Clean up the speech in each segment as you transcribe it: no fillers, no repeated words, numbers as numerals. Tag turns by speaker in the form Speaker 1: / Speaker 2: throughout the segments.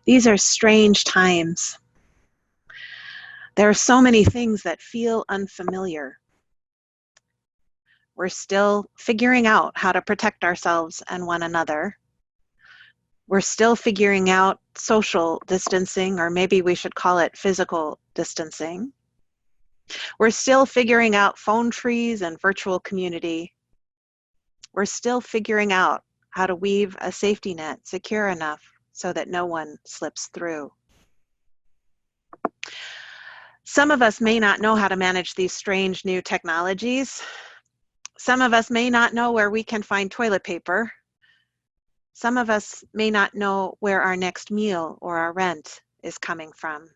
Speaker 1: These are strange times. There are so many things that feel unfamiliar. We're still figuring out how to protect ourselves and one another. We're still figuring out social distancing, or maybe we should call it physical distancing. We're still figuring out phone trees and virtual community. We're still figuring out how to weave a safety net secure enough so that no one slips through. Some of us may not know how to manage these strange new technologies. Some of us may not know where we can find toilet paper. Some of us may not know where our next meal or our rent is coming from.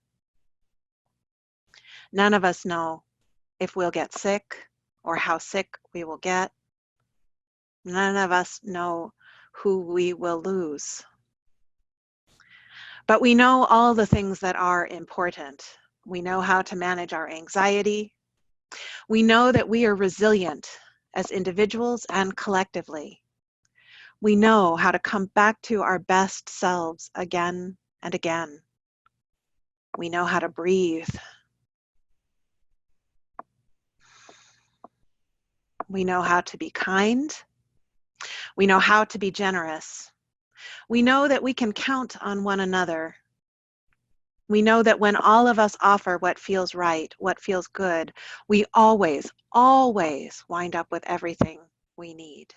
Speaker 1: None of us know if we'll get sick or how sick we will get. None of us know who we will lose. But we know all the things that are important. We know how to manage our anxiety. We know that we are resilient as individuals and collectively. We know how to come back to our best selves again and again. We know how to breathe. We know how to be kind. We know how to be generous. We know that we can count on one another. We know that when all of us offer what feels right, what feels good, we always, always wind up with everything we need.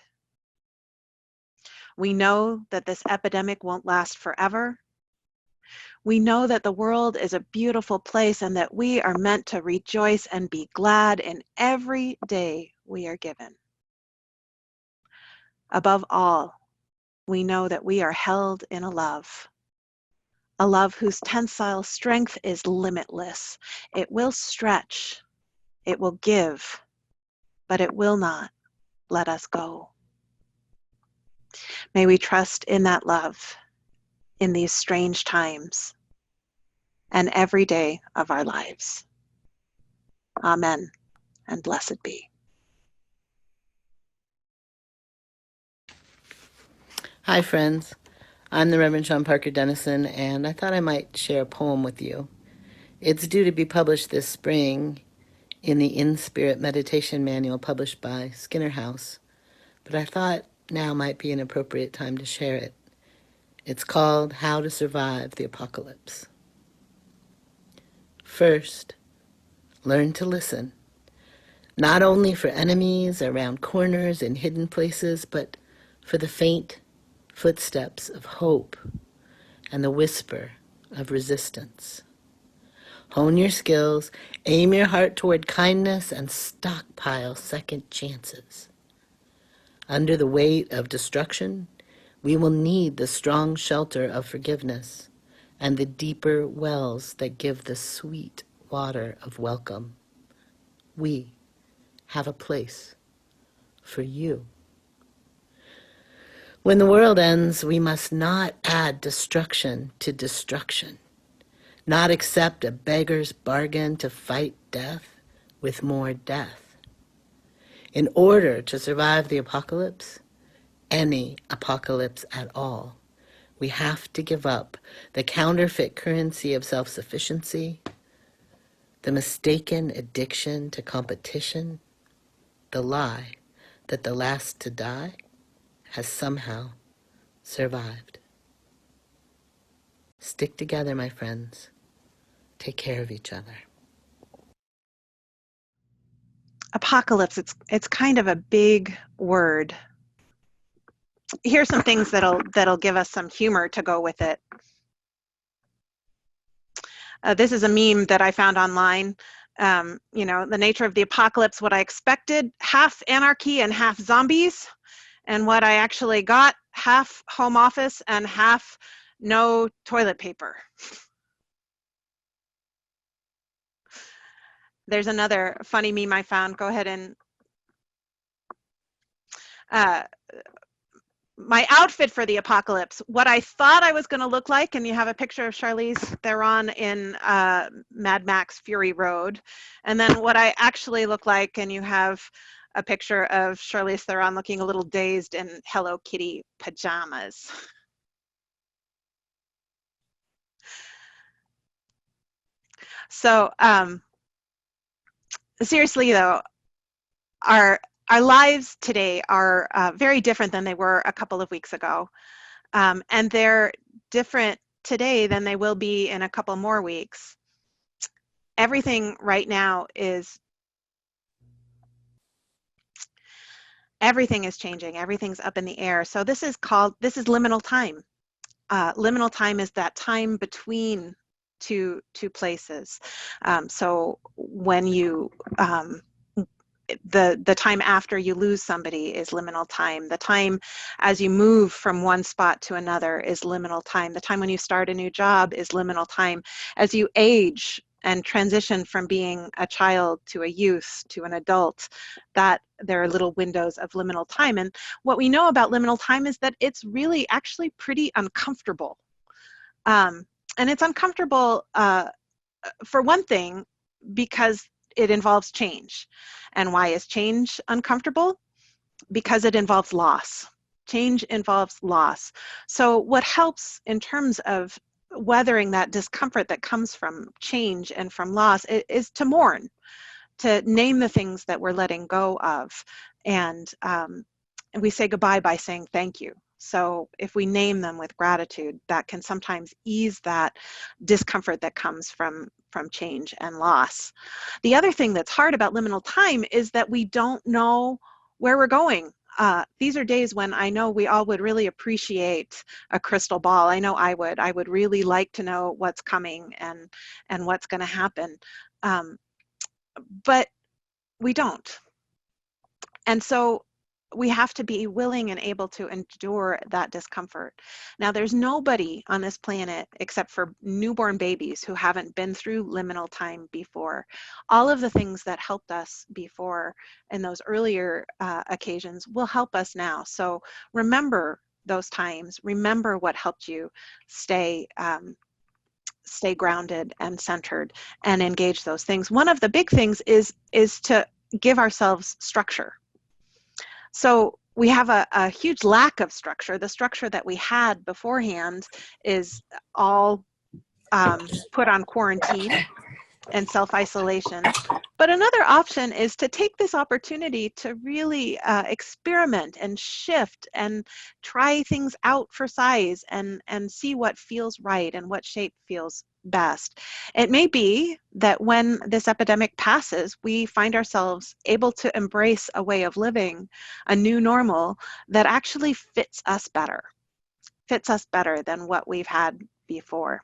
Speaker 1: We know that this epidemic won't last forever. We know that the world is a beautiful place and that we are meant to rejoice and be glad in every day we are given. Above all, we know that we are held in a love whose tensile strength is limitless. It will stretch, it will give, but it will not let us go. May we trust in that love in these strange times and every day of our lives. Amen, and blessed be.
Speaker 2: Hi, friends. I'm the Reverend Sean Parker Dennison, and I thought I might share a poem with you. It's due to be published this spring in the In Spirit Meditation Manual published by Skinner House, but I thought now might be an appropriate time to share it. It's called How to Survive the Apocalypse. First, learn to listen, not only for enemies around corners and hidden places, but for the faint footsteps of hope and the whisper of resistance. Hone your skills, aim your heart toward kindness, and stockpile second chances. Under the weight of destruction, we will need the strong shelter of forgiveness and the deeper wells that give the sweet water of welcome. We have a place for you. When the world ends, we must not add destruction to destruction, not accept a beggar's bargain to fight death with more death. In order to survive the apocalypse, any apocalypse at all, we have to give up the counterfeit currency of self-sufficiency, the mistaken addiction to competition, the lie that the last to die has somehow survived. Stick together, my friends. Take care of each other.
Speaker 1: Apocalypse, it's kind of a big word. Here's some things that'll give us some humor to go with it. This is a meme that I found online. The nature of the apocalypse, what I expected, half anarchy and half zombies, and what I actually got, half home office and half no toilet paper. There's another funny meme I found. Go ahead and my outfit for the apocalypse, what I thought I was going to look like, and you have a picture of Charlize Theron in Mad Max Fury Road, and then what I actually look like, and you have a picture of Charlize Theron looking a little dazed in Hello Kitty pajamas. So seriously though, our our lives today are very different than they were a couple of weeks ago, and they're different today than they will be in a couple more weeks. Everything right now is everything is changing. Everything's up in the air. So this is liminal time. Liminal time is that time between two places. So when you the time after you lose somebody is liminal time. The time as you move from one spot to another is liminal time. The time when you start a new job is liminal time. As you age and transition from being a child to a youth to an adult, that there are little windows of liminal time. And what we know about liminal time is that it's really actually pretty uncomfortable. And it's uncomfortable for one thing, because it involves change. And why is change uncomfortable? Because it involves loss. Change involves loss. So what helps in terms of weathering that discomfort that comes from change and from loss is to mourn, to name the things that we're letting go of. And we say goodbye by saying thank you. So if we name them with gratitude, that can sometimes ease that discomfort that comes from change and loss. The other thing that's hard about liminal time is that we don't know where we're going. These are days when I know we all would really appreciate a crystal ball. I know I would. I would really like to know what's coming and what's going to happen. But we don't. And so we have to be willing and able to endure that discomfort. Now, there's nobody on this planet except for newborn babies who haven't been through liminal time before. All of the things that helped us before in those earlier occasions will help us now. So remember those times. Remember what helped you stay grounded and centered and engage those things. One of the big things is to give ourselves structure. So we have a huge lack of structure. The structure that we had beforehand is all put on quarantine and self-isolation. But another option is to take this opportunity to really experiment and shift and try things out for size and see what feels right and what shape feels best. It may be that when this epidemic passes, we find ourselves able to embrace a way of living, a new normal that actually fits us better than what we've had before.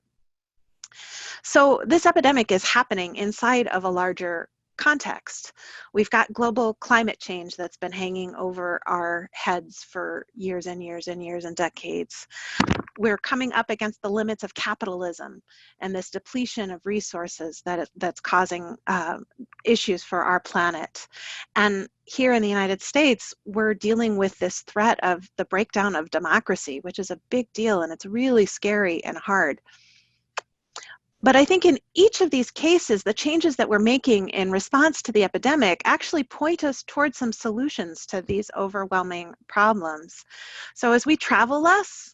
Speaker 1: So this epidemic is happening inside of a larger context. We've got global climate change that's been hanging over our heads for years and years and years and decades. We're coming up against the limits of capitalism and this depletion of resources that's causing issues for our planet. And here in the United States, we're dealing with this threat of the breakdown of democracy, which is a big deal, and it's really scary and hard. But I think in each of these cases, the changes that we're making in response to the epidemic actually point us towards some solutions to these overwhelming problems. So as we travel less,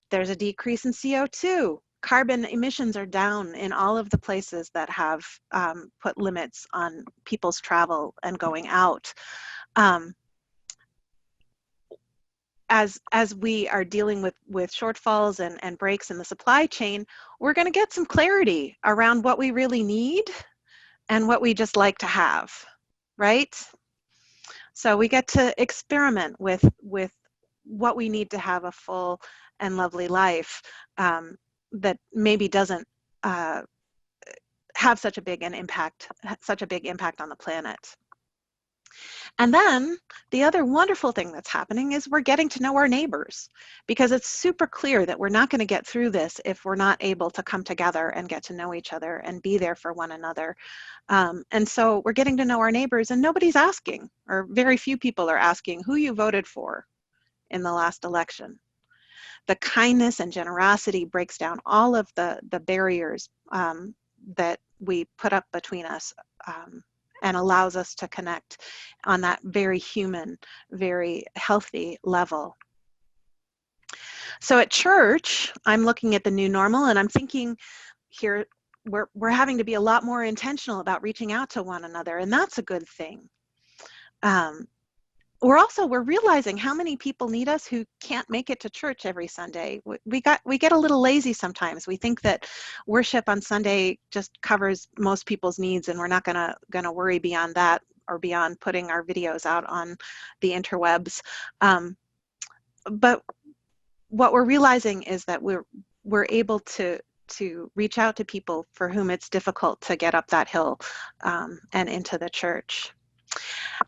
Speaker 1: there's a decrease in CO2. Carbon emissions are down in all of the places that have put limits on people's travel and going out. As we are dealing with shortfalls and breaks in the supply chain, we're going to get some clarity around what we really need and what we just like to have, right? So we get to experiment with what we need to have a full and lovely life that maybe doesn't have such a big impact on the planet. And then the other wonderful thing that's happening is we're getting to know our neighbors, because it's super clear that we're not going to get through this if we're not able to come together and get to know each other and be there for one another. And so we're getting to know our neighbors, and nobody's asking, or very few people are asking, who you voted for in the last election. The kindness and generosity breaks down all of the barriers that we put up between us, and allows us to connect on that very human, very healthy level. So at church, I'm looking at the new normal, and I'm thinking here we're having to be a lot more intentional about reaching out to one another, and that's a good thing. We're realizing how many people need us who can't make it to church every Sunday. We get a little lazy sometimes. We think that worship on Sunday just covers most people's needs, and we're not gonna worry beyond that, or beyond putting our videos out on the interwebs. But what we're realizing is that we're able to reach out to people for whom it's difficult to get up that hill and into the church.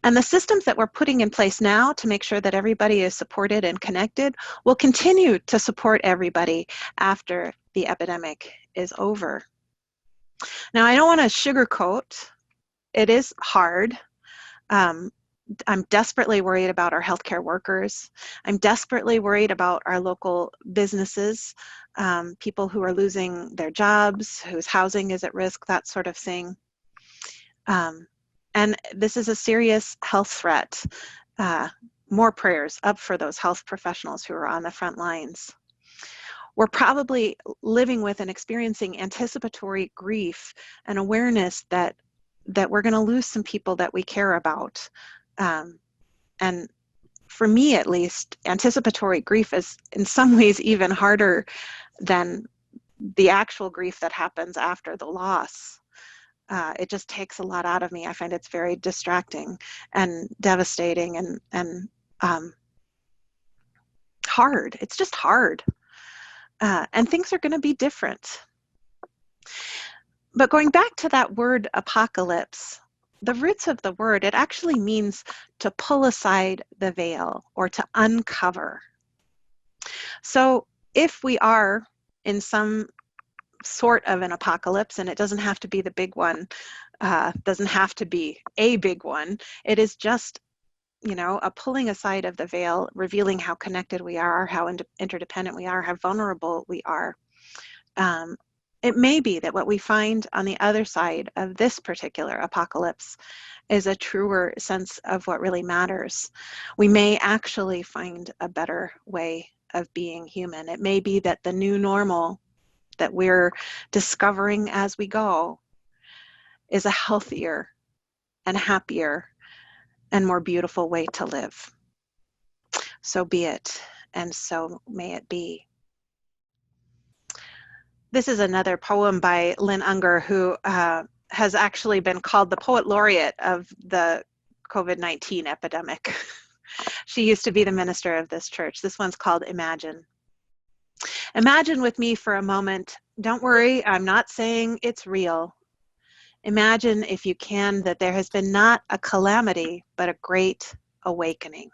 Speaker 1: And the systems that we're putting in place now to make sure that everybody is supported and connected will continue to support everybody after the epidemic is over. Now, I don't want to sugarcoat. It is hard. I'm desperately worried about our healthcare workers. I'm desperately worried about our local businesses, people who are losing their jobs, whose housing is at risk, that sort of thing. And this is a serious health threat. More prayers up for those health professionals who are on the front lines. We're probably living with and experiencing anticipatory grief and awareness that we're going to lose some people that we care about. And for me, at least, anticipatory grief is in some ways even harder than the actual grief that happens after the loss. It just takes a lot out of me. I find it's very distracting and devastating and hard. It's just hard. And things are going to be different. But going back to that word apocalypse, the roots of the word, it actually means to pull aside the veil or to uncover. So if we are in some sort of an apocalypse, and it doesn't have to be the big one, doesn't have to be a big one, it is just, a pulling aside of the veil, revealing how connected we are, how interdependent we are, how vulnerable we are. It may be that what we find on the other side of this particular apocalypse is a truer sense of what really matters. We may actually find a better way of being human. It may be that the new normal that we're discovering as we go is a healthier and happier and more beautiful way to live. So be it, and so may it be. This is another poem by Lynn Unger, who has actually been called the poet laureate of the COVID-19 epidemic. She used to be the minister of this church. This one's called Imagine. Imagine with me for a moment. Don't worry, I'm not saying it's real. Imagine, if you can, that there has been not a calamity, but a great awakening.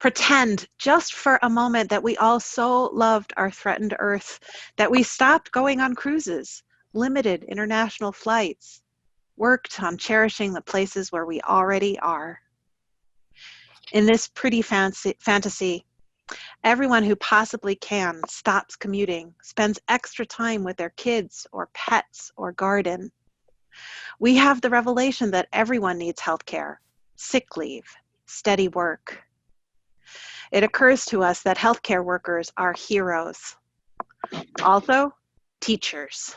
Speaker 1: Pretend just for a moment that we all so loved our threatened Earth that we stopped going on cruises, limited international flights, worked on cherishing the places where we already are. In this pretty fantasy, everyone who possibly can stops commuting, spends extra time with their kids or pets or garden. We have the revelation that everyone needs healthcare, sick leave, steady work. It occurs to us that healthcare workers are heroes. Also, teachers.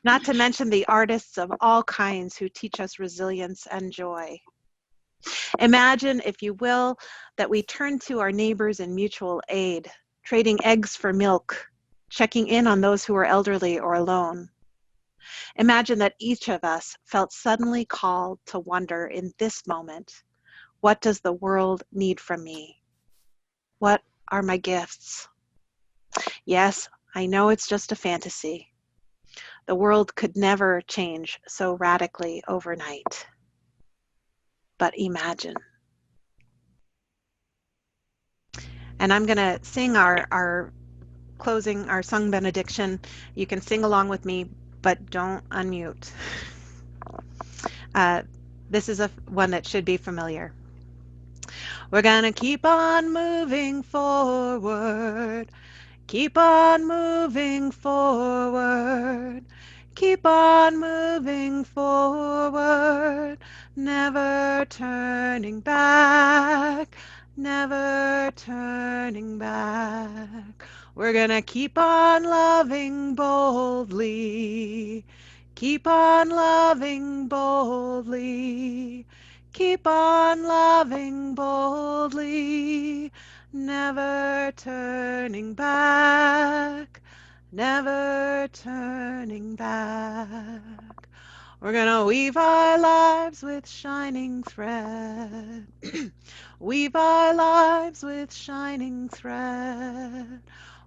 Speaker 1: Not to mention the artists of all kinds who teach us resilience and joy. Imagine, if you will, that we turn to our neighbors in mutual aid, trading eggs for milk, checking in on those who are elderly or alone. Imagine that each of us felt suddenly called to wonder in this moment, what does the world need from me? What are my gifts? Yes, I know it's just a fantasy. The world could never change so radically overnight. But imagine. And I'm going to sing our closing, our sung benediction. You can sing along with me, but don't unmute. This is one that should be familiar. We're gonna keep on moving forward, keep on moving forward, keep on moving forward, never turning back, never turning back. We're gonna keep on loving boldly, Keep on loving boldly. Keep on loving boldly. Never turning back. Never turning back. We're gonna weave our lives with shining thread. Weave our lives with shining thread.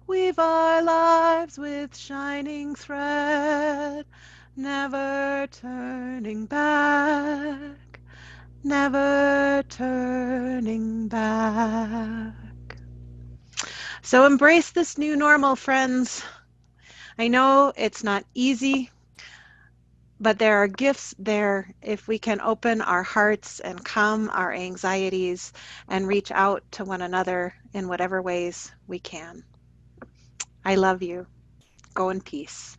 Speaker 1: Weave our lives with shining thread. Never turning back. Never turning back. So embrace this new normal, friends. I know it's not easy, but there are gifts there if we can open our hearts and calm our anxieties and reach out to one another in whatever ways we can. I love you. Go in peace.